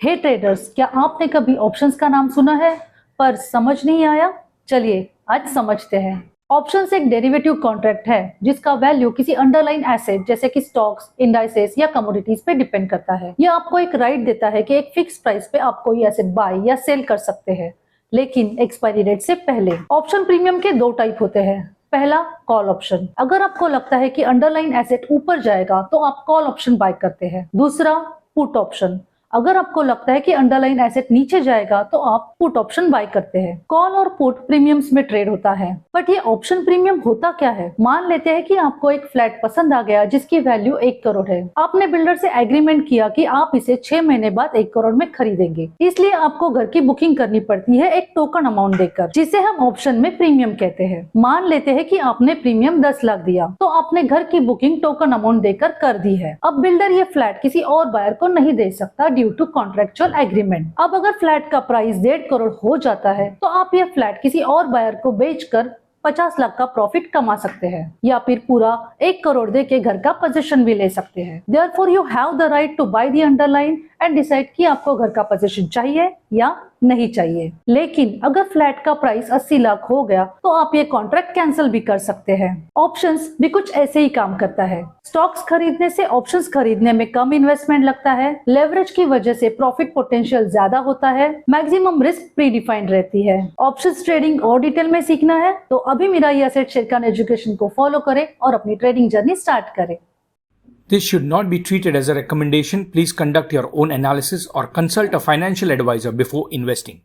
हे traders, क्या आपने कभी ऑप्शंस का नाम सुना है पर समझ नहीं आया? चलिए आज समझते हैं। ऑप्शंस एक डेरिवेटिव कॉन्ट्रैक्ट है जिसका वैल्यू किसी अंडरलाइन एसेट जैसे कि स्टॉक्स, इंडाइसेस या कमोडिटीज पे डिपेंड करता है। यह आपको एक राइट देता है कि एक फिक्स प्राइस पे आप कोई एसेट बाय या सेल कर सकते हैं, लेकिन एक्सपायरी डेट से पहले। ऑप्शन प्रीमियम के दो टाइप होते हैं। पहला, कॉल ऑप्शन। अगर आपको लगता है कि अंडरलाइन एसेट ऊपर जाएगा तो आप कॉल ऑप्शन बाय करते हैं। दूसरा, पुट ऑप्शन। अगर आपको लगता है कि अंडरलाइन एसेट नीचे जाएगा तो आप पुट ऑप्शन बाय करते हैं। कॉल और पुट प्रीमियम्स में ट्रेड होता है, बट ये ऑप्शन प्रीमियम होता क्या है? मान लेते हैं कि आपको एक फ्लैट पसंद आ गया जिसकी वैल्यू 1 करोड़ है। आपने बिल्डर से एग्रीमेंट किया कि आप इसे 6 महीने बाद 1 करोड़ में खरीदेंगे, इसलिए आपको घर की बुकिंग करनी पड़ती है एक टोकन अमाउंट देकर, जिसे हम ऑप्शन में प्रीमियम कहते हैं। मान लेते हैं कि आपने प्रीमियम 10 लाख दिया, तो आपने घर की बुकिंग टोकन अमाउंट देकर कर दी है। अब बिल्डर ये फ्लैट किसी और बायर को नहीं दे सकता ड्यू टू कॉन्ट्रेक्चुअल एग्रीमेंट। अब अगर फ्लैट का प्राइस 1.5 करोड़ हो जाता है तो आप ये फ्लैट किसी और बायर को बेचकर 50 लाख का प्रॉफिट कमा सकते हैं, या फिर पूरा 1 करोड़ दे के घर का पोजीशन भी ले सकते हैं। Therefore you have the right to buy the underline and decide कि आपको घर का पोजीशन चाहिए या नहीं चाहिए। लेकिन अगर फ्लैट का प्राइस 80 लाख हो गया तो आप ये कॉन्ट्रैक्ट कैंसिल भी कर सकते हैं। ऑप्शंस भी कुछ ऐसे ही काम करता है। स्टॉक्स खरीदने से ऑप्शंस खरीदने में कम इन्वेस्टमेंट लगता है, लेवरेज की वजह से प्रॉफिट पोटेंशियल ज्यादा होता है, मैक्सिमम रिस्क प्री डिफाइंड रहती है। ऑप्शंस ट्रेडिंग और डिटेल में सीखना है तो अभी मिराई एसेट शेरखान एजुकेशन को फॉलो करें और अपनी ट्रेडिंग जर्नी स्टार्ट करें। This should not be treated as a recommendation. Please conduct your own analysis or consult a financial advisor before investing.